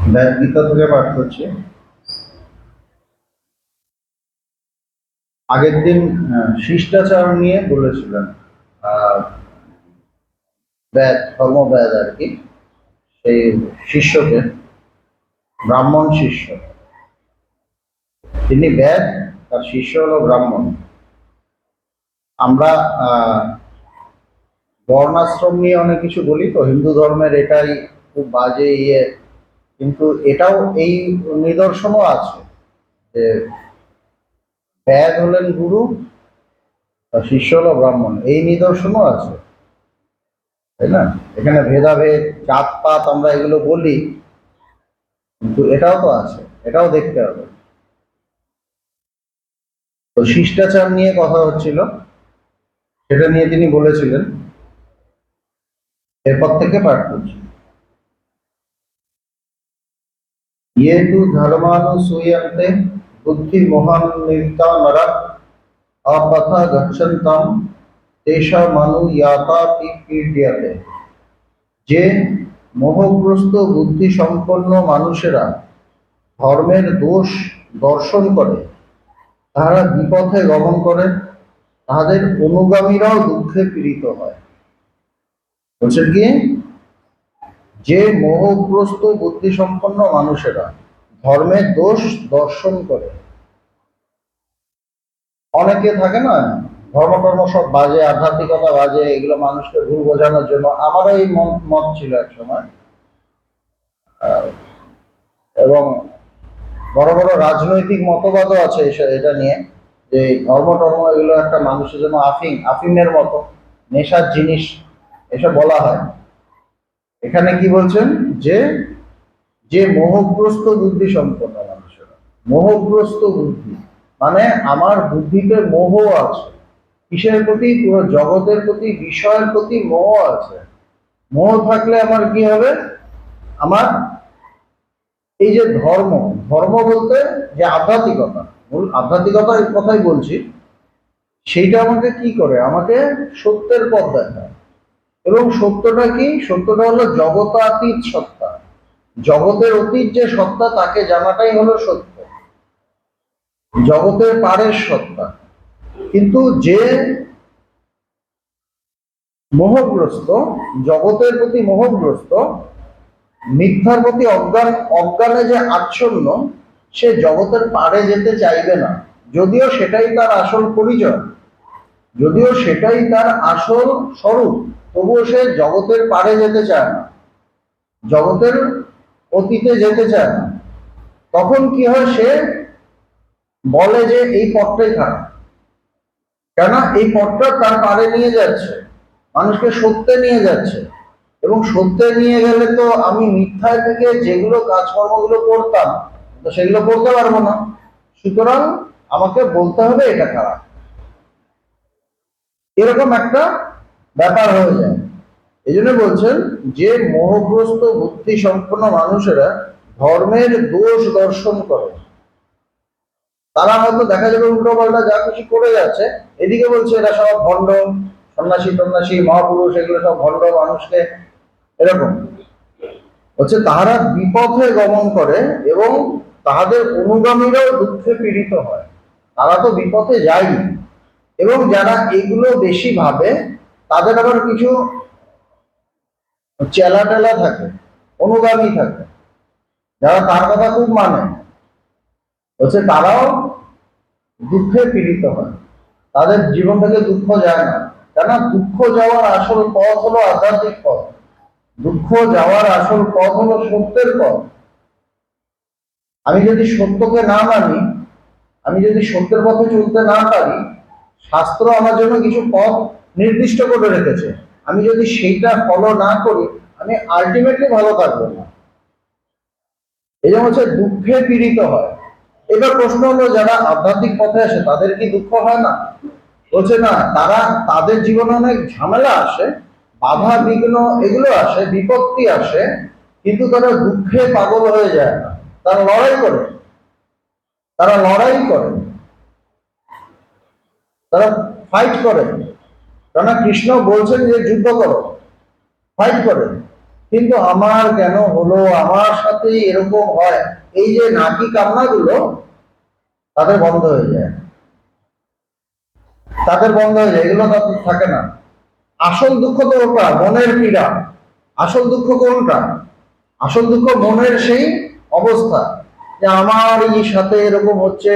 গীতা থেকে পাঠ করছি। আগের দিন শিষ্টাচার নিয়ে বলেছিলেন। আহ, ধর্মব্যাদ আর কি, সেই শিষ্যকে, ব্রাহ্মণ শিষ্য, তিনি ব্যাদ, তার শিষ্য হলো ব্রাহ্মণ। আমরা বর্ণাশ্রম নিয়ে অনেক কিছু বলি, তো হিন্দু ধর্মের এটাই খুব বাজে ইয়ে, কিন্তু এটাও এই নিদর্শনও আছে যে ব্যাদ হলেন গুরু, তার শিষ্য হলো ব্রাহ্মণ, এই নিদর্শনও আছে, তাই না? এখানে ভেদাভেদ, জাতপাত আমরা এগুলো বলি, কিন্তু এটাও তো আছে, এটাও দেখতে হবে। তো শিষ্টাচার নিয়ে কথা হচ্ছিল, সেটা নিয়ে তিনি বলেছিলেন। এরপর থেকে পাঠ করছি। ইয়ে তু ধর্মানুসূয়ন্তে বুদ্ধি মহান নিত্যা নরা আপথা গচ্ছন্তাম তেষামানুয়াতা পীড়্যতে। যে মোহগ্রস্ত বুদ্ধি সম্পন্ন মানুষেরা ধর্মের দোষ দর্শন করে, তাহারা বিপথে গমন করে, তাহাদের অনুগামীরাও দুঃখে পীড়িত হয়। বলছেন কি, যে মোহগ্রস্ত বুদ্ধিসম্পন্ন মানুষেরা ধর্মের দোষ দর্শন করে, অনেকে থাকে না, ধর্ম টর্ম সব বাজে, আধ্যাত্মিকতা বাজে, এগুলো মানুষকে ভুল বোঝানোর জন্য। আমারও এই মত ছিল এক সময়, এবং বড় বড় রাজনৈতিক মতবাদও আছে এটা নিয়ে, যে ধর্ম টর্ম এগুলো একটা মানুষের জন্য আফিমের মতো নেশার জিনিস, এসব বলা হয়। এখানে কি বলছেন, যে যে মোহগ্রস্ত বুদ্ধি সম্পন্ন মানুষেরা, মোহগ্রস্ত বুদ্ধি মানে আমার বুদ্ধিতে মোহ আছে। কিসের প্রতি? পুরো জগতের প্রতি, বিষয়ের প্রতি মোহ আছে। মোহ থাকলে আমার কি হবে? আমার এই যে ধর্ম, ধর্ম বলতে যে আধ্যাত্মিকতা, মূল আধ্যাত্মিকতার কথাই বলছি, সেইটা আমাকে কি করে? আমাকে সত্যের পথ দেখায়। এবং সত্যটা কি? সত্যটা হলো জগতাতীত সত্তা, জগতের অতীত যে সত্তা, তাকে জানাটাই হলো সত্য, জগতের পারের সত্তা। কিন্তু যে মোহগ্রস্ত, জগতের প্রতি মোহগ্রস্ত, মিথ্যার প্রতি অজ্ঞানে যে আচ্ছন্ন, সে জগতের পারে যেতে চাইবে না। যদিও সেটাই তার আসল পরিচয়, যদিও সেটাই তার আসল স্বরূপ, তবুও সে জগতের পারে যেতে চায় না, জগতের অতীতে যেতে চায় না। তখন কি হয়? সে বলে যে এই পথটাই খারাপ, কেন? এই পথটা তার পারে নিয়ে যাচ্ছে, মানুষকে সত্যে নিয়ে যাচ্ছে। এবং সত্যে নিয়ে গেলে তো আমি মিথ্যায় থেকে যেগুলো কাজকর্মগুলো করতাম, তো সেগুলো করতে পারবো না। সুতরাং আমাকে বলতে হবে এটা খারাপ, এরকম একটা ব্যাপার হয়ে যায়। এই জন্য বলছেন, যে মোহগ্রস্ত বুদ্ধি সম্পন্ন মানুষেরা ধর্মের দোষ দর্শন করে, তারা হয়তো দেখা যাবে উল্টো পাল্টা যা খুশি করে যাচ্ছে, এদিকে বলছে এরা সব ভণ্ড, সন্ন্যাসী টন্যাসী মহাপুরুষ, এগুলো সব ভণ্ড মানুষকে, এরকম হচ্ছে। তাহারা বিপথে গমন করে এবং তাহাদের অনুগামীরাও দুঃখে পীড়িত হয়। তারা তো বিপথে যায়নি। এবং যারা এগুলো বেশি ভাবে, তাদের আবার কিছু চেলা টেলা থাকে, অনুগামী থাকে, যারা তার কথা খুব মানে, হচ্ছে তারাও দুঃখে পীড়িত হয়। তাদের জীবন থেকে দুঃখ যায় না, কেন? দুঃখ যাওয়ার আসল পথ হলো আধ্যাত্মিক পথ, দুঃখ যাওয়ার আসল পথ হলো সত্যের পথ। আমি যদি সত্যকে না মানি, আমি যদি সত্যের পথে চলতে না পারি, শাস্ত্র আমার জন্য কিছু পথ নির্দিষ্ট করে রেখেছে, আমি যদি সেইটা ফলো না করি, আমি আলটিমেটলি ভালো থাকবো না। এই জন্য হচ্ছে দুঃখে পীড়িত হয়। এবার প্রশ্ন হলো, যারা আধ্যাত্মিক পথে আসে তাদের কি দুঃখ হয় না? বলছে না, তারা, তাদের জীবনে অনেক ঝামেলা আসে, বাধা বিঘ্ন এগুলো আসে, বিপত্তি আসে, কিন্তু তারা দুঃখে পাগল হয়ে যায় না, তারা লড়াই করে, তারা লড়াই করে, তারা ফাইট করে। কেননা কৃষ্ণ বলছেন যে যুদ্ধ করো, ফাইট করে। কিন্তু আমার কেন হলো, আমার সাথে এরকম হয়, এই যে নাকি কান্নাগুলো তাদের বন্ধ হয়ে যায়, তাদের বন্ধ হয়ে যায়, এগুলো তাদের থাকে না। আসল দুঃখ তো ওটা মনের পীড়া। আসল দুঃখ কোনটা? আসল দুঃখ মনের সেই অবস্থা, যে আমার এই সাথে এরকম হচ্ছে,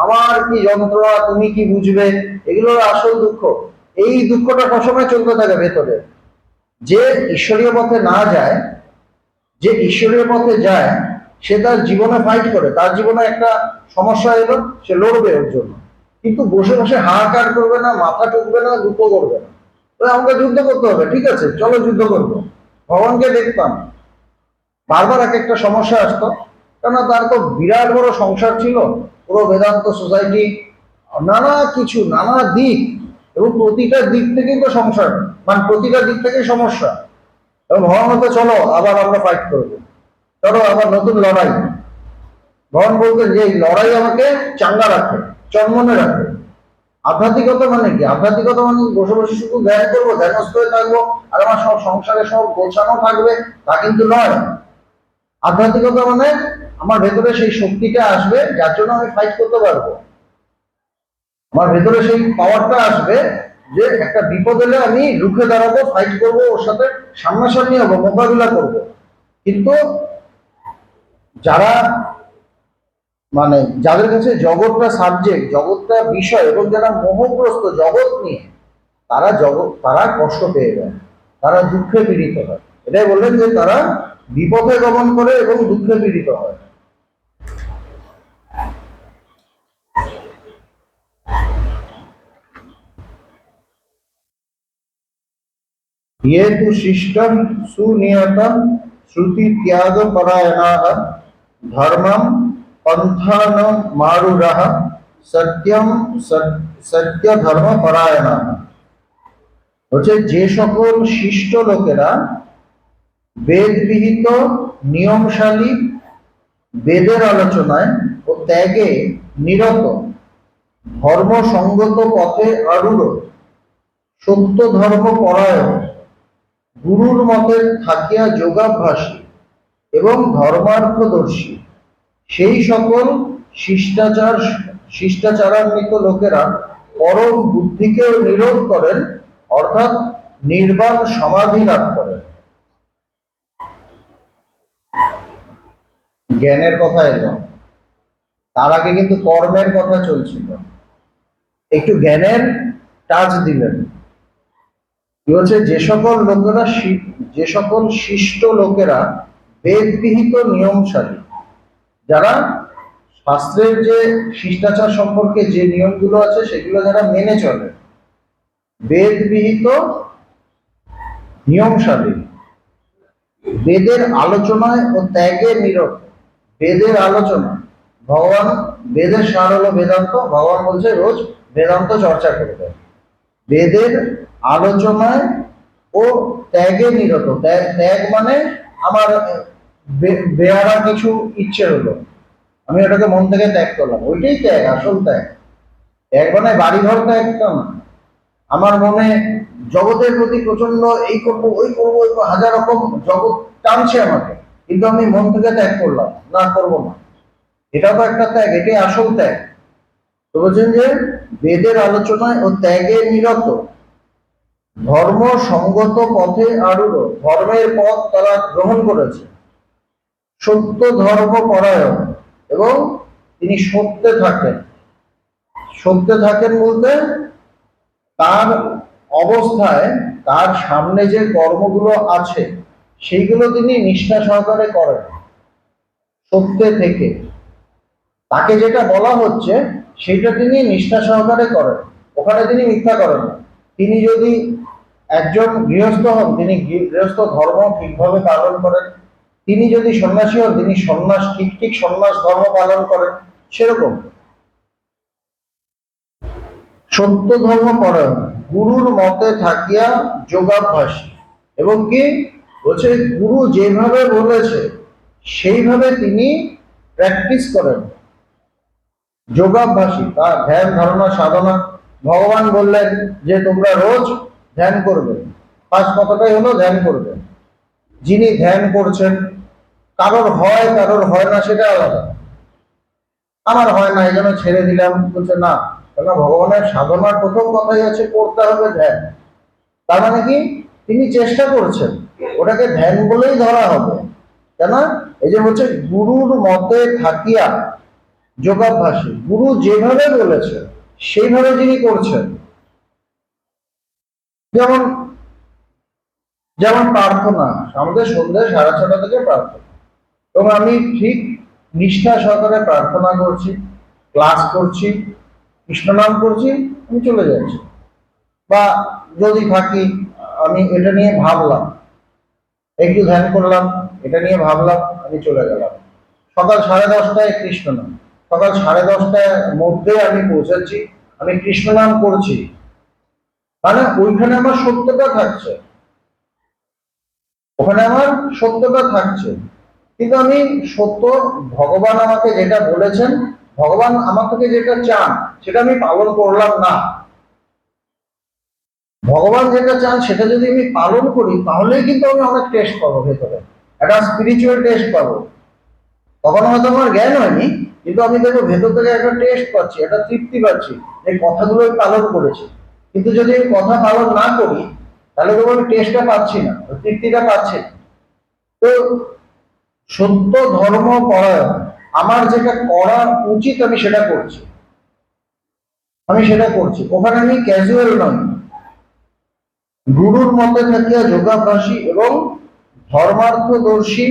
আমার কি যন্ত্রণা, তুমি কি বুঝবে, এগুলোর আসল দুঃখ। এই দুঃখটা সবসময় চলতে থাকে ভেতরে। যে ঈশ্বরীয় পথে না যায়, যে ঈশ্বরীয় পথে যায়, সে তার জীবনে ফাইট করে, তার জীবনে একটা সমস্যা এলো, সে লড়বে ওর জন্য। কিন্তু বসে বসে হাহাকার করবে না, মাথা টুকবে না, দুঃখ করবে না। তো আমাকে যুদ্ধ করতে হবে, ঠিক আছে, চলো যুদ্ধ করবো। ভগবানকে দেখতাম বারবার এক একটা সমস্যা আসতো, কেননা তার তো বিরাট বড় সংসার ছিল, পুরো বেদান্ত সোসাইটি, নানা কিছু, নানা দিক, এবং প্রতিটা দিক থেকেই তো সংসার, মানে প্রতিটা দিক থেকেই সমস্যা। এবং ভগবান বলতে চলো আবার আমরা ফাইট করবো, চলো আবার নতুন লড়াই। ভগবান বলতেন যে এই লড়াই আমাকে চাঙ্গা রাখে, চন্মনে রাখে। আধ্যাত্মিকতা মানে কি? আধ্যাত্মিকতা মানে বসে বসে শুধু ধ্যান করবো, ধ্যানস্থ হয়ে থাকবো, আর আমার সব সংসারে সব গোছানো থাকবে, তা কিন্তু নয়। আধ্যাত্মিকতা মানে আমার ভেতরে সেই শক্তিটা আসবে, যার জন্য আমি ফাইট করতে পারবো। আমার ভেতরে সেই পাওয়ারটা আসবে, যে একটা বিপদ এলে আমি রুখে দাঁড়াবো, ফাইট করবো, ওর সাথে সামনাসামনি হবো, মোকাবিলা করব। কিন্তু যারা, মানে যাদের কাছে জগৎটা সাবজেক্ট, জগৎটা বিষয়, এবং যারা মোহগ্রস্ত জগৎ নিয়ে, তারা কষ্ট পেয়ে যায়, তারা দুঃখে পীড়িত হয়। এটাই বললেন যে তারা বিপথে গমন করে এবং দুঃখে পীড়িত হয়। ये तु शिष्टम सुनियतम श्रुति त्याग परायणाः धर्मम पंथान मारुरः सत्यम सत्य धर्म परायणाः। হচ্ছে যে সকল শিষ্ট লোকেরা বেদবিহিত নিয়মশালী, বেদের আলোচনায় ও ত্যাগে নিরত, ধর্মসঙ্গত পথে আরূঢ়, সত্য ধর্ম পরায়ণ, গুরুর মতে থাকিয়া যোগাভ্যাসী এবং ধর্মার্থদর্শী, সেই সকল শিষ্টাচারান্বিত লোকেরা পরম বুদ্ধিকেও নিরোধ করেন, অর্থাৎ নির্বাণ সমাধি লাভ করেন। জ্ঞানের কথা এলো, তার আগে কিন্তু কর্মের কথা চলছিল, একটু জ্ঞানের টাচ দিলেন। কি হচ্ছে? যে সকল শিষ্ট লোকেরা বেদবিহিত নিয়মশালী, যারা শাস্ত্রের যে শিষ্টাচার সম্পর্কে যে নিয়মগুলো আছে সেগুলো যারা মেনে চলে, বেদবিহিত নিয়মশালী, বেদের আলোচনায় ও ত্যাগে নিরত। বেদের আলোচনা, ভগবান, বেদের সার হলো বেদান্ত, ভগবান বলছে রোজ বেদান্ত চর্চা করবে। বেদের আলোচনায় ও ত্যাগে নিরত। ত্যাগ মানে আমার বেয়ারা কিছু ইচ্ছে হলো, আমি ওটাকে মন থেকে ত্যাগ করলাম, ওইটাই ত্যাগ, আসল ত্যাগ। ত্যাগ মানে বাড়ি ঘর ত্যাগ না। আমার মনে জগতের প্রতি প্রচন্ড এই করবো ওই করবো, হাজার রকম জগৎ টানছে আমাকে, কিন্তু আমি মন থেকে ত্যাগ করলাম, না করবো না, এটা তো একটা ত্যাগ, এটাই আসল ত্যাগ। তো বলছেন যে বেদের আলোচনায় ও ত্যাগে নিরত, ধর্ম সঙ্গত পথে আরূঢ়, ধর্মের পথ তারা গ্রহণ করেছে, সত্য ধর্ম পরায়ণ, এবং তিনি সত্যে থাকেন। সত্যে থাকেন বলতে তার অবস্থায় তার সামনে যে কর্মগুলো আছে সেইগুলো তিনি নিষ্ঠা সহকারে করেন, সত্যে থেকে। তাকে যেটা বলা হচ্ছে সেটা তিনি নিষ্ঠা সহকারে করেন, ওখানে তিনি মিথ্যা করেন না। তিনি যদি একজন গৃহস্থ হন, তিনি গৃহস্থ ধর্ম ঠিকভাবে পালন করেন। তিনি যদি সন্ন্যাসী হন, তিনি সন্ন্যাস ঠিক সন্ন্যাস ধর্ম পালন করেন। সেরকম সত্য ধর্ম পরায়ণ, গুরুর মতে থাকিয়া যোগাভ্যাসী, এবং কি বলছে গুরু যেভাবে বলেছে সেইভাবে তিনি প্র্যাকটিস করেন। যোগাভ্যাসী, তার ধ্যান ধারণা সাধনা। ভগবান বললেন যে তোমরা রোজ ধ্যান করবে, ফার্স্ট কথাটাই হলো ধ্যান করবে। যিনি ধ্যান করছেন, কারোর হয় কারোর হয় না সেটা আলাদা। আমার হয় না, এই জন্য ছেড়ে দিলাম, বলছে না, কেন ভগবানের সাধনার প্রথম কথাই আছে করতে হবে ধ্যান। তার মানে কি, তিনি চেষ্টা করছেন, ওটাকে ধ্যান বলেই ধরা হবে। কেন? এই যে হচ্ছে গুরুর মতে থাকিয়া যোগাভ্যাসী, গুরু যেভাবে বলেছে সেইভাবে যিনি করছেন। যেমন যেমন প্রার্থনা, আমাদের সন্ধ্যে 6:30 থেকে প্রার্থনা, এবং আমি ঠিক নিষ্ঠা সহকারে প্রার্থনা করছি, ক্লাস করছি, কৃষ্ণ নাম করছি, আমি চলে যাচ্ছি। বা যদি থাকি, আমি এটা নিয়ে ভাবলাম, একটু ধ্যান করলাম, এটা নিয়ে ভাবলাম, আমি চলে গেলাম। সকাল 10:30টায় কৃষ্ণ নাম, সকাল 10:30টার মধ্যে আমি পৌঁছাচ্ছি, আমি কৃষ্ণ নাম করছি, মানে ওইখানে আমার সত্যটা থাকছে, ওখানে আমার সত্যটা থাকছে। কিন্তু আমি সত্য, ভগবান আমাকে যেটা বলেছেন, ভগবান আমার থেকে যেটা চান সেটা আমি পালন করলাম না। ভগবান যেটা চান সেটা যদি আমি পালন করি, তাহলেই কিন্তু আমি অনেক টেস্ট পাবো ভেতরে, একটা স্পিরিচুয়াল টেস্ট পাবো। তখন হয়তো আমার জ্ঞান হয়নি, কিন্তু আমি দেখবো ভেতর থেকে একটা টেস্ট পাচ্ছি, একটা তৃপ্তি পাচ্ছি, এই কথাগুলো আমি পালন করেছি। কিন্তু যদি আমি কথা পালন না করি, তাহলে তো আমি টেস্টটা পাচ্ছি না, তৃপ্তিটা পাচ্ছি না। তো সত্য ধর্ম পরায়ণ, আমার যেটা করা উচিত আমি সেটা করছি, আমি সেটা করছি, ওখানে আমি ক্যাজুয়াল নই। গুরুর মতে থাকিয়া যোগাভ্যাসী এবং ধর্মার্থদর্শী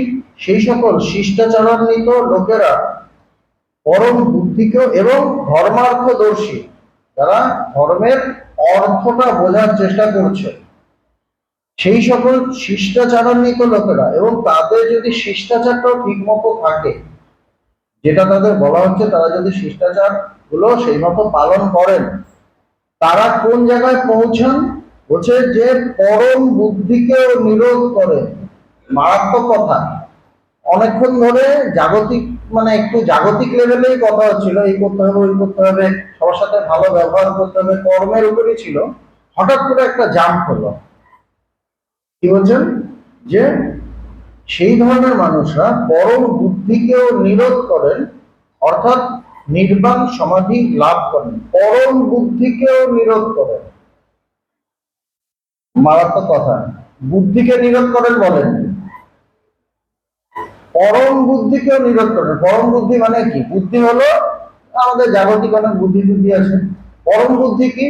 সেই সকল শিষ্টাচারান্বিত লোকেরা পরম বুদ্ধিকেও এবং ধর্মার্থদর্শী, যারা ধর্মের অর্থটা বোঝার চেষ্টা করছে, সেই সকল শিষ্টাচারান্বিত লোকেরা, এবং তাদের যদি শিষ্টাচারটাও ঠিক মতো থাকে, যেটা তাদের বলা হচ্ছে, তারা যদি শিষ্টাচার গুলো সেই মতো পালন করেন, তারা কোন জায়গায় পৌঁছান? বলছে যে পরম বুদ্ধিকে নিরোধ করে। মারাত্মক কথা। অনেকক্ষণ ধরে জাগতিক, মানে একটু জাগতিক লেভেলেই কথা হচ্ছিল, এই করতে হবে, ওই করতে হবে, সবার সাথে ভালো ব্যবহার করতে হবে, কর্মের উপরই ছিল। হঠাৎ করে একটা জাম্প হলো, কি বলছেন, যে সেই ধরনের মানুষরা পরম বুদ্ধিকেও নিরোধ করেন, অর্থাৎ নির্বাণ সমাধি লাভ করেন, পরম বুদ্ধিকেও নিরোধ করেন। মারাত্মক কথা। বুদ্ধিকে নিরোধ করেন বলেন, পরম বুদ্ধিকেও নিরোধ করেন। পরম বুদ্ধি মানে কি? বুদ্ধি হলো আমাদের জাগতিক অনেক বুদ্ধি বুদ্ধি আছে। পরম বুদ্ধি কি?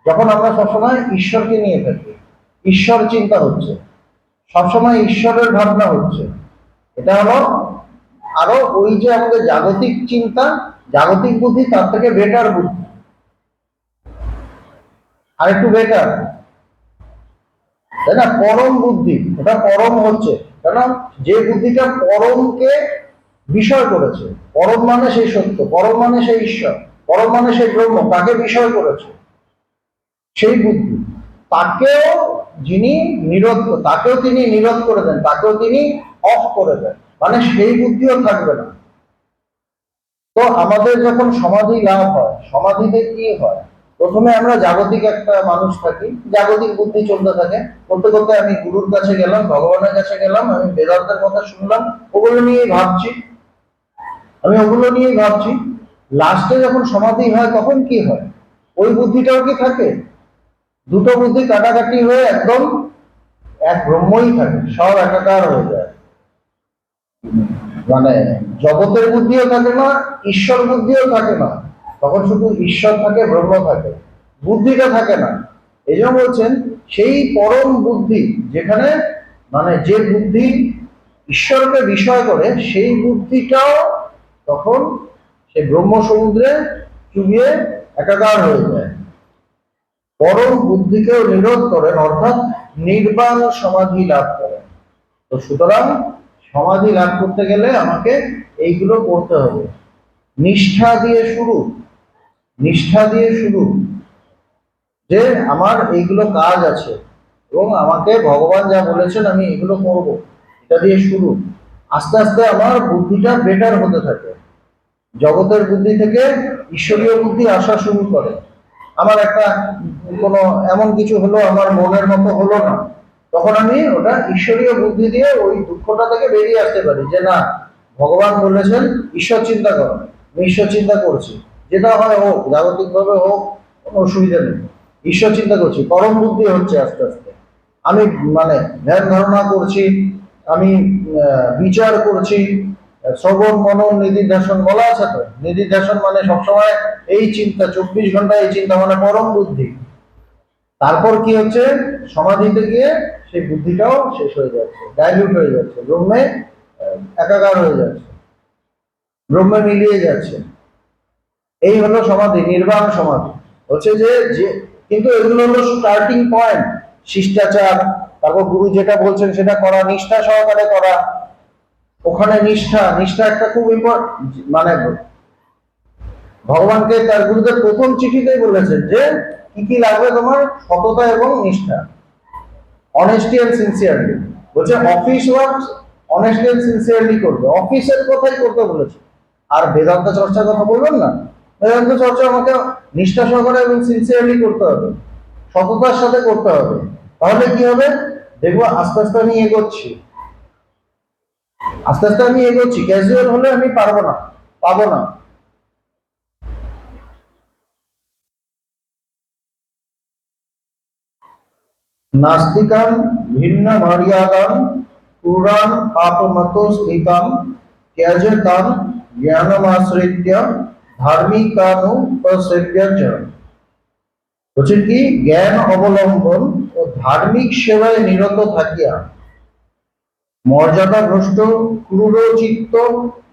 যখন আমরা সবসময় ঈশ্বরকে নিয়ে থাকি, ঈশ্বর চিন্তা হচ্ছে, সবসময় ঈশ্বরের ভাবনা হচ্ছে, এটা হলো আরো ওই যে আমাদের জাগতিক চিন্তা, জাগতিক বুদ্ধি, তার থেকে বেটার বুদ্ধি, আর একটু বেটার, তাই না? পরম বুদ্ধি, ওটা পরম হচ্ছে, কারণ যে বুদ্ধিটা পরমকে বিষয় করেছে, পরম মানে সেই সত্য, পরম মানে সেই ঈশ্বর, পরম মানে সেই ব্রহ্ম, তাকে বিষয় করেছে, সেই বুদ্ধি, তাকেও যিনি নিরোধ, তাকেও তিনি নিরোধ করে দেন, তাকেও তিনি অফ করে দেন, মানে সেই বুদ্ধিও থাকবে না। তো আমাদের যখন সমাধি লাভ হয়, সমাধিতে কি হয়? প্রথমে আমরা জাগতিক একটা মানুষ থাকি, জাগতিক বুদ্ধি চলতে থাকে, করতে করতে আমি গুরুর কাছে গেলাম, ভগবানের কাছে গেলাম, আমি বেদান্তের কথা শুনলাম, ওগুলো নিয়েই ভাবছি, আমি ওগুলো নিয়েই ভাবছি। লাস্টে যখন সমাধি হয়, তখন কি হয়? ওই বুদ্ধিটাও কি থাকে? দুটো বুদ্ধি কাটাকাটি হয়ে একদম এক ব্রহ্মই থাকে, সব একাকার হয়ে যায়। মানে জগতের বুদ্ধিও থাকে না, ঈশ্বর বুদ্ধিও থাকে না, তখন শুধু ঈশ্বর থাকে, ব্রহ্ম থাকে, বুদ্ধিটা থাকে না। এই জন্য বলছেন সেই পরম বুদ্ধি, যেখানে মানে যে বুদ্ধি ঈশ্বরকে বিষয় করে, সেই বুদ্ধিটাও তখন সে ব্রহ্ম সমুদ্রে চুবিয়ে একাকার হয়ে যায়। পরম বুদ্ধিকেও নিরোধ করেন, অর্থাৎ নির্বাণ সমাধি লাভ করেন। তো সুতরাং সমাধি লাভ করতে গেলে আমাকে এইগুলো করতে হবে। নিষ্ঠা দিয়ে শুরু, নিষ্ঠা দিয়ে শুরু, যে আমার এইগুলো কাজ আছে এবং আমাকে ভগবান যা বলেছেন আমি এগুলো করব, এটা দিয়ে শুরু। আস্তে আস্তে আমার বুদ্ধিটা বেটার হতে থাকে, জগতের বুদ্ধি থেকে ঈশ্বরীয় বুদ্ধি আসা শুরু করে। আমার একটা কোনো এমন কিছু হলো, আমার মনের মতো হলো না, তখন আমি ওটা ঈশ্বরীয় বুদ্ধি দিয়ে ওই দুঃখটা থেকে বেরিয়ে আসতে পারি, যে না, ভগবান বলেছেন ঈশ্বর চিন্তা করো, আমি ঈশ্বর চিন্তা করছি, যেটা হয় হোক, জাগতিক ভাবে হোক, কোনো অসুবিধা নেই, ঈশ্বর চিন্তা করছি, পরম বুদ্ধি হচ্ছে আস্তে আস্তে। আমি মানে ধ্যান ধারণা করছি, আমি বিচার করছি, শ্রবণ মনন নিধিধ্যাসন বলা আছে তো, নিধিধ্যাসন মানে সবসময় এই চিন্তা, 24 ঘন্টা এই চিন্তা, মানে পরম বুদ্ধি। তারপর কি হচ্ছে, সমাধিতে গিয়ে সেই বুদ্ধিটাও শেষ হয়ে যাচ্ছে, ডাইলিউট হয়ে যাচ্ছে, ব্রহ্মে একাকার হয়ে যাচ্ছে, ব্রহ্মে মিলিয়ে যাচ্ছে। এই হলো সমাধি, নির্বাণ সমাধি হচ্ছে যে যে কিন্তু এগুলো হলো স্টার্টিং পয়েন্ট। শিষ্টাচার, তারপর গুরু যেটা বলছেন সেটা করা, নিষ্ঠা সহকারে করা। ওখানে নিষ্ঠা, নিষ্ঠা একটা খুব ইম্পর্টেন্ট, মানে ভগবানকে তার গুরুদেব প্রথম চিঠিতেই বলেছেন যে কি কি লাগবে তোমার, সততা এবং নিষ্ঠা, অনেস্টি এন্ড সিনসিয়ারলি। বলছে office work honesty and sincerely করবে, অফিসের কথাই করতে বলেছে। আর বেদান্ত চর্চার কথা বলবেন না, বেদান্ত চর্চা আমাকে নিষ্ঠা সহকারে এবং সিনসিয়ারলি করতে হবে, সততার সাথে করতে হবে। তাহলে কি হবে, দেখবো আস্তে আস্তে আমি এগোচ্ছি, আস্তে আস্তে আমি এগোচ্ছি। ক্যাজুয়াল হলে আমি পারবো না, পাবো না। নাস্তিকান ভিন্ন মর্যাদান পুরাণ পাপমতো স্থিতাম ত্যাজতাম জ্ঞানমাশ্রিত্য ধার্মিকানুপসেব্যচ। বলছেন কি, জ্ঞান অবলম্বন ও ধার্মিক সেবায় নিরত থাকিয়া মর্যাদা ভ্রষ্ট ক্রূরচিত্ত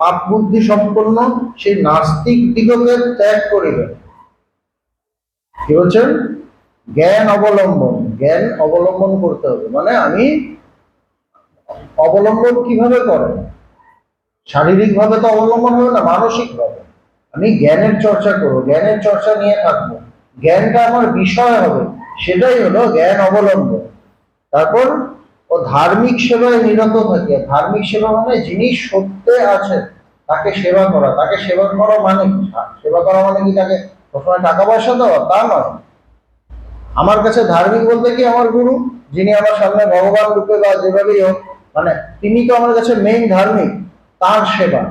পাপ বুদ্ধি সম্পন্ন সেই নাস্তিক দিগকে ত্যাগ করিবেন। কি বলছেন, জ্ঞান অবলম্বন, জ্ঞান অবলম্বন করতে হবে, মানে আমি অবলম্বন কিভাবে করে, শারীরিক ভাবে তো অবলম্বন হবে না, মানসিক ভাবে আমি জ্ঞানের চর্চা করবো, জ্ঞানের চর্চা নিয়ে থাকবো, জ্ঞানটা আমার বিষয় হবে, সেটাই হলো জ্ঞান অবলম্বন। তারপর ও ধার্মিক সেবায় নিরত থাকে। ধার্মিক সেবা মানে যিনি সত্যে আছেন তাকে সেবা করা, তাকে সেবা করা মানে কি, সেবা করা মানে কি তাকে প্রথমে টাকা পয়সা দেওয়া, তা নয়। আমার কাছে ধার্মিক বলতে কি, আমার গুরু, যিনি আমার সামনে ভগবান রূপে বা যেভাবেই হোক, মানে তিনি তো আমার কাছে মেইন ধার্মিক। তার সেবা,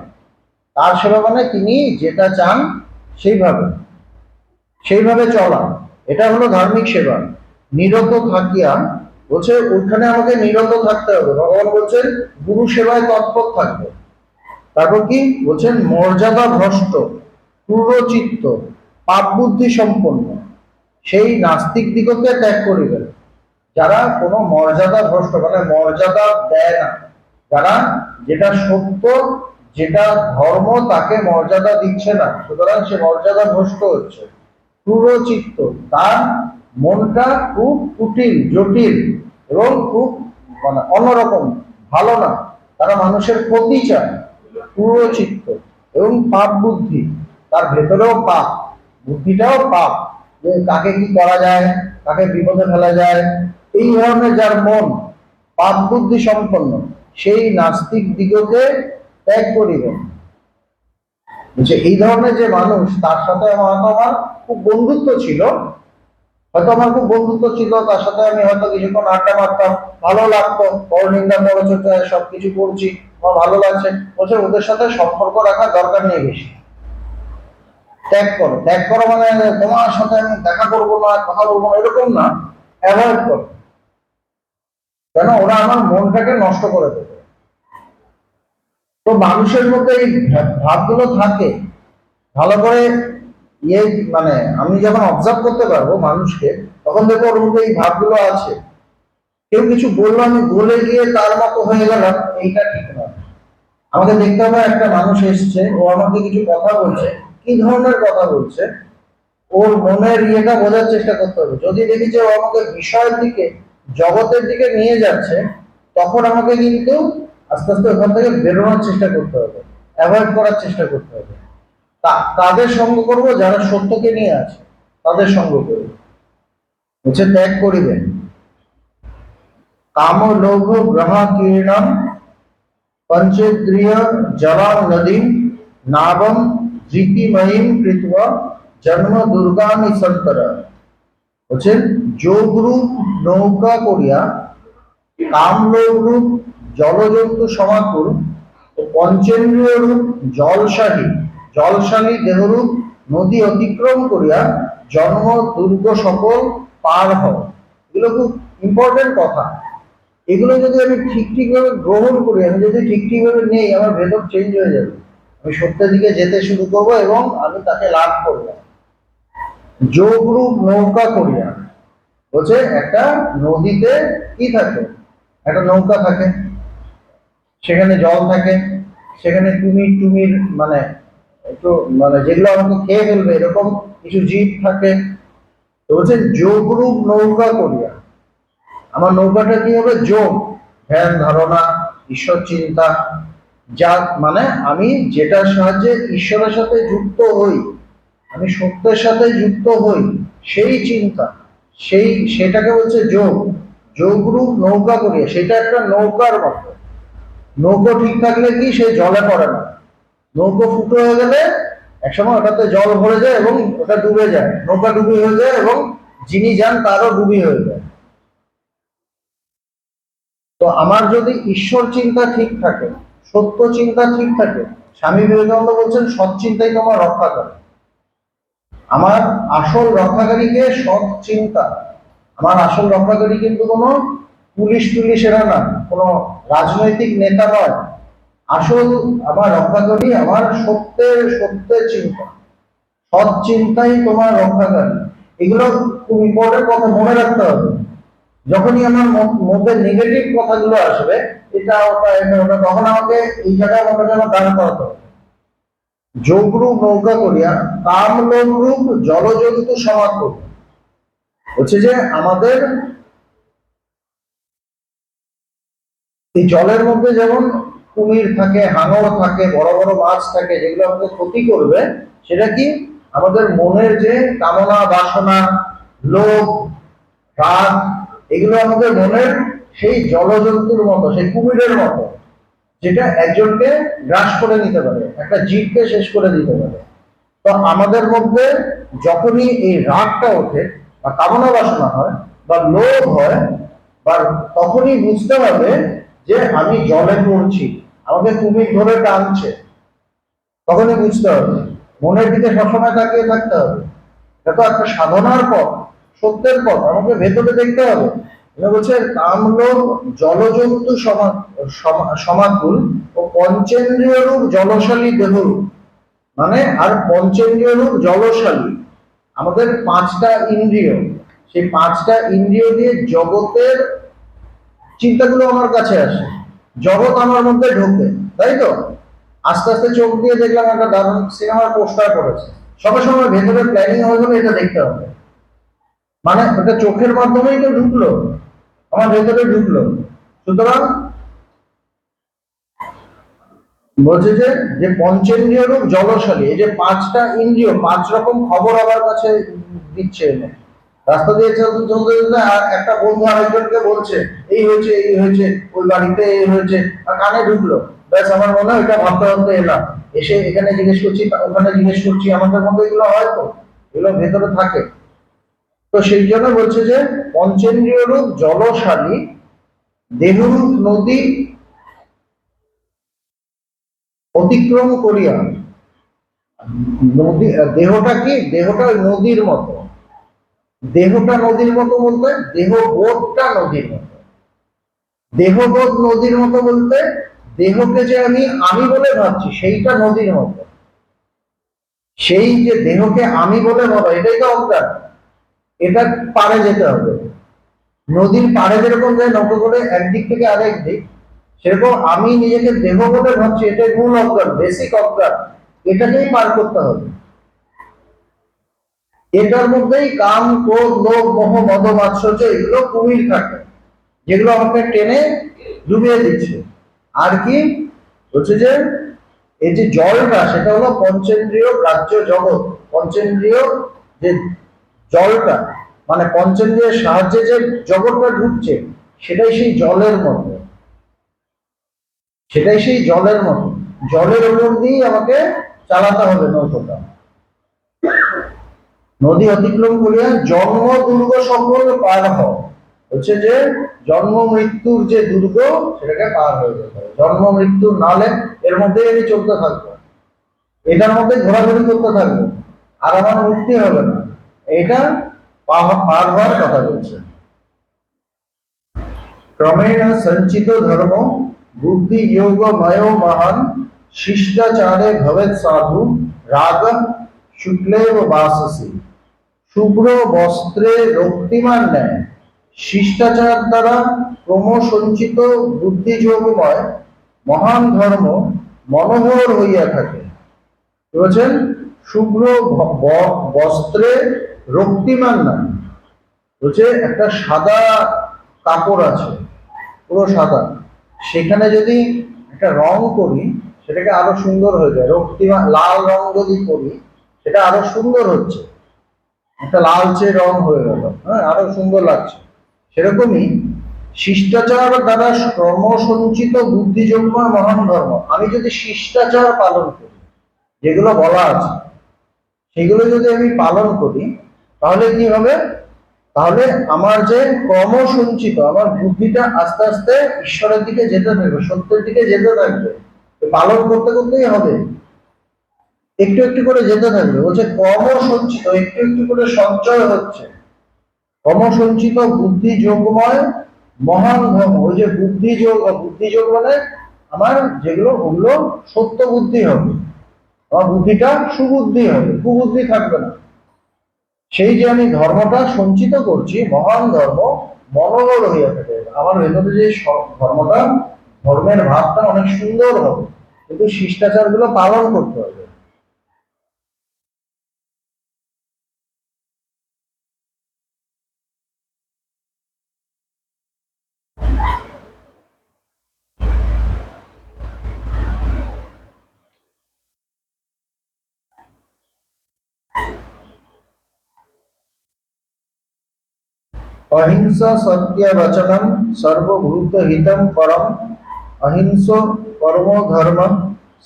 তার সেবা মানে তিনি যেটা চান সেইভাবে, সেইভাবে চলা, এটা হলো ধার্মিক সেবা। নিরত থাকিয়া, বলছে ওইখানে আমাকে নিরত থাকতে হবে। ভগবান বলছেন গুরু সেবায় তৎপর থাকবে। তারপর কি বলছেন, মর্যাদা ভ্রষ্ট ক্রূরচিত্ত পাপ বুদ্ধি সম্পন্ন সেই নাস্তিক দিগকে ত্যাগ করিবেন। যারা কোনো মর্যাদা ভ্রষ্ট, মানে মর্যাদা দেয় না, যারা যেটা সত্য, যেটা ধর্ম, তাকে মর্যাদা দিচ্ছে না, সুতরাং সে মর্যাদা ভ্রষ্ট হচ্ছে। ক্রূরচিত্ত, তার মনটা খুব কুটিল, জটিল এবং খুব মানে অন্যরকম, ভালো না, তারা মানুষের ক্ষতি চায়, ক্রূরচিত্ত। এবং পাপ বুদ্ধি, তার ভেতরেও পাপ, বুদ্ধিটাও পাপ, যে কাকে কি করা যায়, কাকে বিপদে ফেলা যায়, এই ধরনের যার মন পাপ বুদ্ধি সম্পন্ন, সেই নাস্তিক দিগকে ত্যাগ করিবেন। যে এই ধরনের যে মানুষ, তার সাথে আমার খুব বন্ধুত্ব ছিল, হয়তো আমার খুব বন্ধুত্ব ছিল, তার সাথে আমি হয়তো কিছুক্ষণ আড্ডা মারতাম, ভালো লাগতো, পরনিন্দা পরচর্চা সবকিছু করছি, আমার ভালো লাগছে, বলছে ওদের সাথে সম্পর্ক রাখার দরকার নেই বেশি, ত্যাগ করো। ত্যাগ করো মানে তোমার সাথে আমি দেখা করবো না, কথা বলবো না, এরকম না, অ্যাভয়েড করো, কেন ওরা আমার মনটাকে নষ্ট করে দেবে। তো মানুষের মধ্যে এই ভাবগুলো থাকে, ভালো করে ইয়ে, মানে আমি যখন অবজার্ভ করতে পারবো মানুষকে, তখন দেখবো ওর মধ্যে এই ভাবগুলো আছে। কেউ কিছু বললো, আমি গলে গিয়ে তার মতো হয়ে গেলাম, এইটা ঠিক নয়। আমাকে দেখতে হবে একটা মানুষ এসছে, ও আমাকে কিছু কথা বলছে, কি ধরনের কথা বলছে, ওর মনের ইয়েটা বোঝার চেষ্টা করতে হবে। যদি দেখি যে ও আমাকে বিষয়ের দিকে, জগতের দিকে নিয়ে যাচ্ছে, তখন আমাকে কিন্তু আস্তে আস্তে ওখান থেকে বেরোনোর চেষ্টা করতে হবে, অ্যাভয়েড করার চেষ্টা করতে হবে। তাদের সঙ্গ করব যারা সত্যকে নিয়ে আছে, তাদের সঙ্গ করব। হচ্ছে ত্যাগ করিবেন। কাম লোভ গ্রহ কীর্ণম পঞ্চেন্দ্রিয় জলাম নদীম নাবম ধৃতিময়ীম কৃত্বা জন্ম দুর্গামি সন্তর। হচ্ছে যোগরূপ নৌকা করিয়া কামলোভ রূপ জলজন্তু সমাকুল ও পঞ্চেন্দ্রিয় রূপ জলশালী দেহরূপ নদী অতিক্রম করিয়া জন্ম দুর্গ সকল পার হও। এগুলো খুব ইম্পর্টেন্ট কথা। এগুলো যদি আমি ঠিক ভাবে গ্রহণ করি, আমি যদি ঠিক ভাবে নেই, আমার ভেতর চেঞ্জ হয়ে যাবে। আমি সত্যের দিকে যেতে শুরু করব এবং আমি তাকে লাভ করব। যোগরূপ নৌকা করিয়া, বলছে একটা নদীতে কি থাকে, একটা নৌকা থাকে, সেখানে জল থাকে, সেখানে টুমির মানে একটু মানে যেগুলো আমাকে খেয়ে ফেলবে এরকম কিছু জীব থাকে। তো বলছে যোগরূপ নৌকা করিয়া, আমার নৌকাটা কি হবে? যোগ, ধ্যান ধারণা, ঈশ্বর চিন্তা, যা মানে আমি যেটার সাহায্যে ঈশ্বরের সাথে যুক্ত হই, আমি সত্যের সাথে যুক্ত হই, সেই চিন্তা, সেটাকে বলছে যোগ। যোগরূপ নৌকা করিয়া, সেটা একটা নৌকার মতো। নৌকো ঠিক থাকলে কি সে জলে পড়ে না। নৌকো ফুটো হয়ে গেলে একসময় ওটাতে জল ভরে যায় এবং ওটা ডুবে যায়, নৌকা ডুবি হয়ে যায় এবং যিনি যান তারও ডুবি হয়ে যায়। তো আমার যদি ঈশ্বর চিন্তা ঠিক থাকে, সত্য চিন্তা ঠিক থাকে, স্বামী বিবেকানন্দ বলছেন সৎ চিন্তাই তোমার রক্ষা করে। আমার আসল রক্ষাকারীকে সৎ চিন্তা। আমার আসল রক্ষাকারী কিন্তু কোনো পুলিশেরা না, কোনো রাজনৈতিক নেতা নয়। আসল আমার রক্ষাকারী আমার সত্যের চিন্তা। সৎ চিন্তাই তোমার রক্ষাকারী। এগুলো খুব ইম্পর্টেন্ট কথা, মনে রাখতে হবে। যখনই আমার মধ্যে নেগেটিভ কথাগুলো আসবে, এটা ওটা, তখন আমাকে এই জায়গায় মনে যেন দান করাতে হবে। যোগরূপ নৌকা করিয়া কামলোভ রূপ জলজন্তু সমাজ করি। হচ্ছে যে আমাদের এই জলের মধ্যে যেমন কুমির থাকে, হাঙর থাকে, বড় বড় মাছ থাকে, যেগুলো আমাদের ক্ষতি করবে, সেটা কি আমাদের মনের যে কামনা বাসনা, লোভ, রাগ, এগুলো আমাদের মনের সেই জলজন্তুর মতো, সেই কুমিরের মতো, যেটা একজনকে গ্রাস করে নিতে পারে, একটা জীবকে শেষ করে দিতে পারে। তো আমাদের মধ্যে যখনই এই রাগটা ওঠে বা কামনা বাসনা হয় বা লোভ হয়, বা তখনই বুঝতে হবে যে আমি জলে পড়ছি, আমাকে কুমির ধরে টানছে। তখনই বুঝতে হবে, মনের দিকে সবসময় তাকিয়ে থাকতে হবে। এটা তো একটা সাধনার পথ, সত্যের পথ, আমাকে ভেতরে দেখতে হবে। বলছে কামলোভ জলজন্তু সমাকুল ও পঞ্চেন্দ্রিয় রূপ জলশালী দেহরূপ, মানে আর পঞ্চেন্দ্রিয় রূপ জলশালী, আমাদের পাঁচটা ইন্দ্রিয়, সেই পাঁচটা ইন্দ্রিয় দিয়ে জগতের চিন্তাগুলো আমার কাছে আসে, জগৎ আমার মধ্যে ঢোকে, তাই তো? আস্তে আস্তে চোখ দিয়ে দেখলাম একটা দারুণ সিনেমার পোস্টার করেছে, সঙ্গে সঙ্গে ভেতরে প্ল্যানিং হয়ে গেলে এটা দেখতে হবে, মানে ওটা চোখের মাধ্যমেই তো ঢুকলো, আমার ভেতরে ঢুকলো। সুতরাং বলছে যে পঞ্চেন্দ্রিয় রূপ জলশালী, এই যে পাঁচটা ইন্দ্রিয় পাঁচ রকম খবর আমার কাছে দিচ্ছে এনে। রাস্তা দিয়ে চলতে চলতে চলতে একটা বন্ধু আরেকজনকে বলছে এই হয়েছে এই হয়েছে, ওই বাড়িতে এই হয়েছে, আর কানে ঢুকলো, ব্যাস আমার মনে হয় এটা ভাবতে ভাবতে এলাম, এসে এখানে জিজ্ঞেস করছি ওখানে জিজ্ঞেস করছি, আমাদের মধ্যে এগুলো হয় তো, এগুলো ভেতরে থাকে। তো সেই জন্য বলছে যে পঞ্চেন্দ্রিয় রূপ জলশালী দেহরূপ নদী অতিক্রম করিয়া, নদী দেহটা কি, দেহটা নদীর মতো, দেহটা নদীর মতো বলতে দেহবোধটা নদীর মতো। দেহবোধ নদীর মতো বলতে দেহকে যে আমি বলে ভাবছি সেইটা নদীর মতো। সেই যে দেহকে আমি বলে ভাবা, এটাই তো অজ্ঞান। এটা পারে যেতে হবে। নদীর পাড়ে যেরকম যায় নৌকো করে একদিক থেকে আরেক দিক, সেরকম আমি নিজেকে দেহ বলে ভাবছি, এটাই মূল অজ্ঞান, বেসিক অজ্ঞান। এটাকেই পার করতে হবে। এটার মধ্যেই কাম, ক্রোধ, লোভ, মোহ, মদ, মাৎসর্য, এগুলো কুমির থাকে, যেগুলো আমাকে টেনে ডুবিয়ে দিচ্ছে। আর কি বলছে যে এই যে জলটা, সেটা হলো পঞ্চেন্দ্রিয় গ্রাহ্য জগৎ। পঞ্চেন্দ্রিয় যে জলটা, মানে পঞ্চেন্দ্রিয়ের সাহায্যে যে জগৎটা ঢুকছে, সেটাই সেই জলের মতো, সেটাই সেই জলের মতো। জলের উপর দিয়েই আমাকে চালাতে হবে নৌকোটা। নদী অতিক্রম করিয়া জন্ম দুর্গ সকল পার হও, হচ্ছে যে জন্ম মৃত্যুর যে দুর্গ সেটাকে পার হয়ে যেতে হবে। জন্ম মৃত্যুর নালে এর মধ্যে আমি চলতে থাকবো, এটার মধ্যে ঘোরাঘুরি করতে থাকবো, আর আমার মুক্তি হবে না। এটা পার হওয়ার কথা বলছে। ক্রমেণ সঞ্চিত ধর্ম বুদ্ধি যোগ ময় মহান শিষ্টাচারে ভবেৎ সাধু রাগ শুক্লেব বাসসি। শুভ্র বস্ত্রে রক্তিমান ন্যায় শিষ্টাচার দ্বারা ক্রমসঞ্চিত বুদ্ধিযোগময় মহান ধর্ম মনোহর হইয়া থাকে। কি বলছেন? শুভ্র বস্ত্রে রক্তিমান নয়, বলছে একটা সাদা কাপড় আছে, পুরো সাদা, সেখানে যদি একটা রং করি সেটাকে আরো সুন্দর হয়ে যায়। রক্তিমান লাল রং যদি করি সেটা আরো সুন্দর হচ্ছে, একটা লালচে রং হয়ে গেল, হ্যাঁ, আরো সুন্দর লাগছে। সেরকমই শিষ্টাচার দ্বারা ক্রমসঞ্চিত বুদ্ধিযোগ্য মহান ধর্ম, আমি যদি শিষ্টাচার পালন করি, যেগুলো বলা আছে সেগুলো যদি আমি পালন করি, তাহলে কি হবে? তাহলে আমার যে ক্রমসঞ্চিত, আমার বুদ্ধিটা আস্তে আস্তে ঈশ্বরের দিকে যেতে থাকবে, সত্যের দিকে যেতে থাকবে। পালন করতে করতেই হবে, একটু একটু করে যেতে থাকবে। বলছে ক্রমসঞ্চিত, একটু একটু করে সঞ্চয় হচ্ছে। ক্রমসঞ্চিত বুদ্ধি যোগময় মহান ধর্ম, ওই যে বুদ্ধি যোগ মানে আমার যেগুলো, ওগুলো সত্য বুদ্ধি হবে, আমার বুদ্ধিটা সুবুদ্ধি হবে, কুবুদ্ধি থাকবে না। সেই যে আমি ধর্মটা সঞ্চিত করছি, মহান ধর্ম মনোবল হইয়া থাকে। আমার ভেতরে যে ধর্মটা, ধর্মের ভাবটা অনেক সুন্দর হবে, কিন্তু শিষ্টাচার গুলো পালন করতে হবে। अहिंसा सत्य वचनम सर्वभूत हितम परम अहिंसो परमो धर्म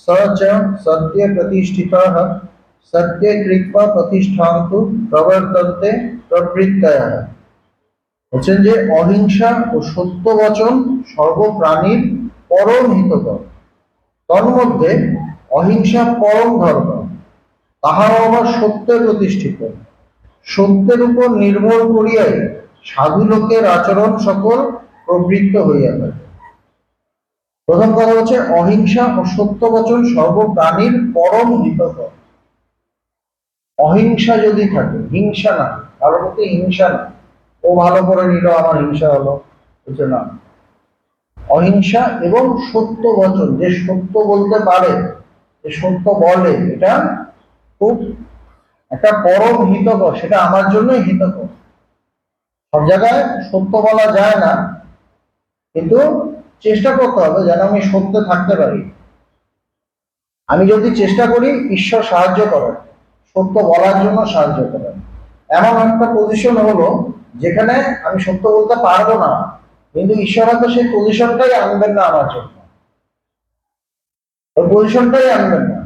स च सत्य प्रतिष्ठितः सत्य कृत्वा प्रतिष्ठान्तु प्रवर्तन्ते प्रवृत्तयः। বলছেন যে অহিংসা ও সত্য বচন সর্বপ্রাণীর পরম হিতকর, তন্মধ্যে অহিংসা পরম ধর্ম, তাহাও আবার সত্যে প্রতিষ্ঠিত। সত্যের উপর নির্ভর করিয়াই সাধু লোকের আচরণ সকল প্রবৃত্ত হইয়া থাকে। প্রথম কথা হচ্ছে অহিংসা ও সত্য বচন সর্বপ্রাণীর পরম হিতকর। অহিংসা যদি থাকে, হিংসা না, কারোর প্রতি হিংসা না, ও ভালো করে নিল আমার হিংসা হলো, বুঝছে না। অহিংসা এবং সত্য বচন, যে সত্য বলতে পারে, যে সত্য বলে, এটা খুব একটা পরম হিতকর, সেটা আমার জন্যই হিতকর। সব জায়গায় সত্য বলা যায় না, কিন্তু চেষ্টা করতে হবে যেন আমি সত্যে থাকতে পারি। আমি যদি চেষ্টা করি, ঈশ্বর সাহায্য করেন, সত্য বলার জন্য সাহায্য করেন। এমন একটা পজিশন হলো যেখানে আমি সত্য বলতে পারবো না, কিন্তু ঈশ্বর হয়তো সেই পজিশনটাই আনবেন না আমার জন্য, ওই পজিশনটাই আনবেন না।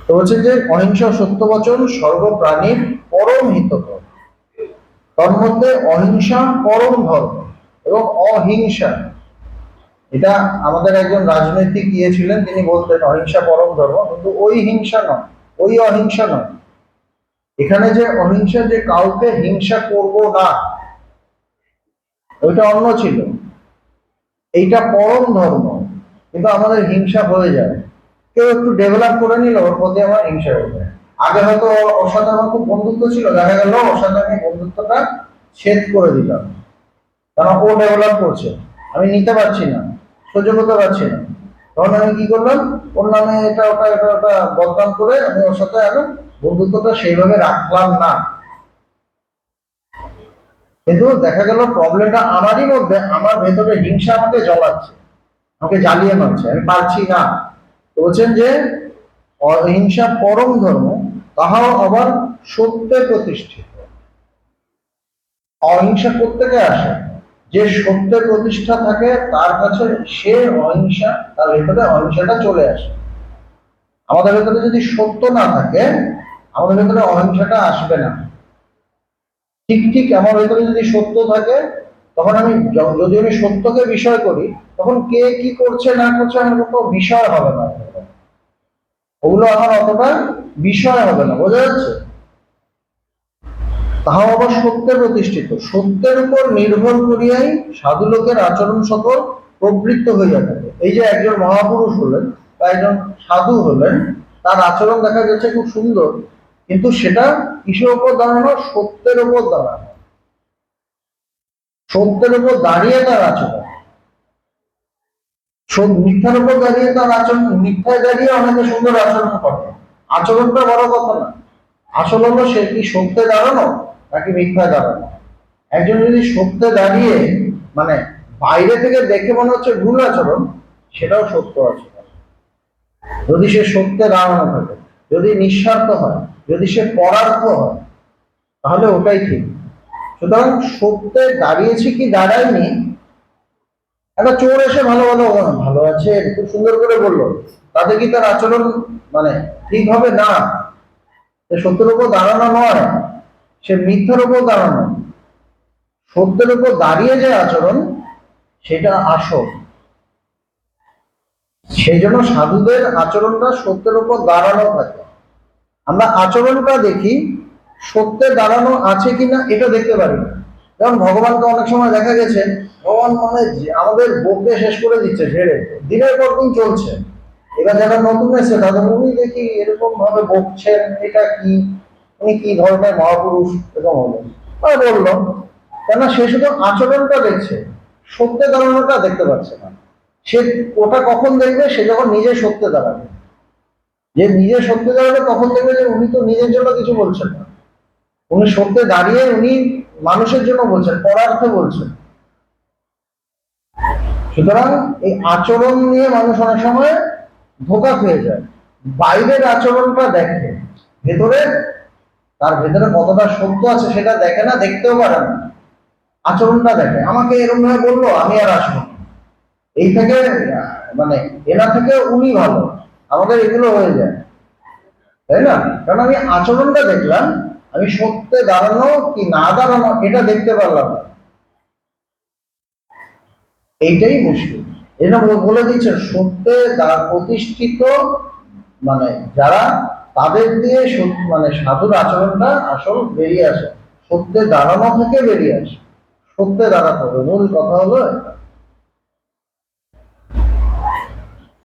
তো হচ্ছে যে অহিংসা সত্য বচন সর্বপ্রাণীর পরম হিতকর, তন্মধ্যে অহিংসা পরম ধর্ম এবং অহিংসা, এটা আমাদের একজন রাজনৈতিক ইয়ে ছিলেন, তিনি বলতেন অহিংসা পরম ধর্ম, কিন্তু ওই হিংসা নয়, ওই অহিংসা নয়। এখানে যে অহিংসা, যে কাউকে হিংসা করব না, ওইটা অন্য ছিল, এইটা পরম ধর্ম। কিন্তু আমাদের হিংসা হয়ে যায়, কেউ একটু ডেভেলপ করে নিল, ওর প্রতি আমার হিংসা হয়ে যায়। আগে হয়তো ওর সাথে আমার খুব বন্ধুত্ব ছিল, দেখা গেল ওর সাথে আমি বন্ধুত্বটা ছেদ করে দিলাম, কারণ ও ডেভেলপ করছে, আমি নিতে পারছি না, সহ্য করতে পারছি না। তখন আমি কি করলাম, ওর নামে এটা ওটা এটা ওটা বদনাম করে আমি ওর সাথে এখন বন্ধুত্বটা সেইভাবে রাখলাম না। কিন্তু দেখা গেল প্রবলেমটা আমারই মধ্যে, আমার ভেতরে হিংসা আমাকে জ্বলাচ্ছে, আমাকে জ্বালিয়ে মারছে, আমি পারছি না। বলছেন যে অহিংসা পরম ধর্ম, তাহাও আবার সত্যে প্রতিষ্ঠিত। অহিংসা প্রত্যেকে আসে, যে সত্যে প্রতিষ্ঠা থাকে তার কাছে সে অহিংসা, তার ভেতরে অহিংসাটা চলে আসে। আমাদের ভেতরে যদি সত্য না থাকে, আমাদের ভেতরে অহিংসাটা আসবে না। ঠিক ঠিক আমার ভেতরে যদি সত্য থাকে, তখন আমি যদি আমি সত্যকে বিষয় করি, তখন কে কি করছে না করছে আমার কোনো বিষয় হবে না, ওগুলো আমার অতটা বিষয় হবে না। বোঝা যাচ্ছে? তাহাও আবার সত্যে প্রতিষ্ঠিত, সত্যের উপর নির্ভর করিয়াই সাধু লোকের আচরণ সকল প্রবৃত্ত হইয়া থাকে। এই যে একজন মহাপুরুষ হলেন বা একজন সাধু হলেন, তার আচরণ দেখা যাচ্ছে খুব সুন্দর, কিন্তু সেটা কিসের উপর দাঁড়ানো? সত্যের উপর দাঁড়ানো, সত্যের উপর দাঁড়িয়ে তার আচরণ। মিথ্যার উপর দাঁড়িয়ে তার আচরণ, মিথ্যায় দাঁড়িয়ে অনেকে সুন্দর আচরণ করে, আচরণটা বড় কথা না, আসল হলো সে কি সত্যে দাঁড়ানো নাকি মিথ্যায় দাঁড়ানো। একজন যদি সত্যে দাঁড়িয়ে মানে বাইরে থেকে দেখে মনে হচ্ছে ভুল আচরণ, সেটাও সত্য আচরণ। যদি সে সত্যে দাঁড়ানো থাকে, যদি নিঃস্বার্থ হয়, যদি সে পরার্থ হয়, তাহলে ওটাই ঠিক। সুতরাং সত্যে দাঁড়িয়েছি কি দাঁড়ায়নি, একটা চোর এসে ভালো ভালো ভালো আছে খুব সুন্দর করে বললো, তাতে কি তার আচরণ মানে ঠিক হবে না? সে সত্যের উপর দাঁড়ানো নয়, সে মিথ্যার উপর দাঁড়ানো। সত্যের উপর দাঁড়িয়ে যে আচরণ, সেটা আসল। সেই জন্য সাধুদের আচরণটা সত্যের উপর দাঁড়ানো থাকে। আমরা আচরণটা দেখি, সত্যে দাঁড়ানো আছে কিনা এটা দেখতে পারি না। যেমন ভগবানকে অনেক সময় দেখা গেছে, ভগবান মানে আমাদের বকে শেষ করে দিচ্ছে, ঝেড়ে দিনের পর দিন চলছে। এবার যারা নতুন এসে তাদের উনি দেখি এরকম ভাবে বকছেন, এটা কি, উনি কি ধরনের মহাপুরুষ, এরকম হলো বললো। কেন? সে শুধু আচরণটা দেখছে, সত্যে দাঁড়ানোটা দেখতে পাচ্ছে না। সে ওটা কখন দেখবে? সে যখন নিজে সত্যে দাঁড়াবে। যে নিজে সত্যে দাঁড়াবে তখন দেখবে যে উনি তো নিজের জন্য কিছু বলছেন না, উনি সত্যে দাঁড়িয়ে উনি মানুষের জন্য বলছেন, পরার্থে বলছেন। সুতরাং এই আচরণ নিয়ে মানুষ অনেক সময় ধোকা খেয়ে যায়। বাইরের আচরণটা দেখে, ভেতরে তার ভেতরে কতটা সত্য আছে সেটা দেখে না, দেখতেও পারে না। আচরণটা দেখে, আমাকে এরকম ভাবে বললো আমি আর আসবো না। এই থেকে মানে এনা থেকে উনি ভালো, আমাদের এগুলো হয়ে যায়, তাই না? কারণ আমি আচরণটা দেখলাম, আমি সত্যে দাঁড়ানো কি না দাঁড়ানো এটা দেখতে পারলাম না। এইটাই মুশকিল। এটা বলে দিচ্ছে সত্যে প্রতিষ্ঠিত মানে যারা, তাদের দিয়ে মানে সাধুর আচরণটা আসল বেরিয়ে আসে, সত্যে দাঁড়ানো থেকে বেরিয়ে আসে। সত্যে দাঁড়াতে হবে, মূল কথা হলো এটা।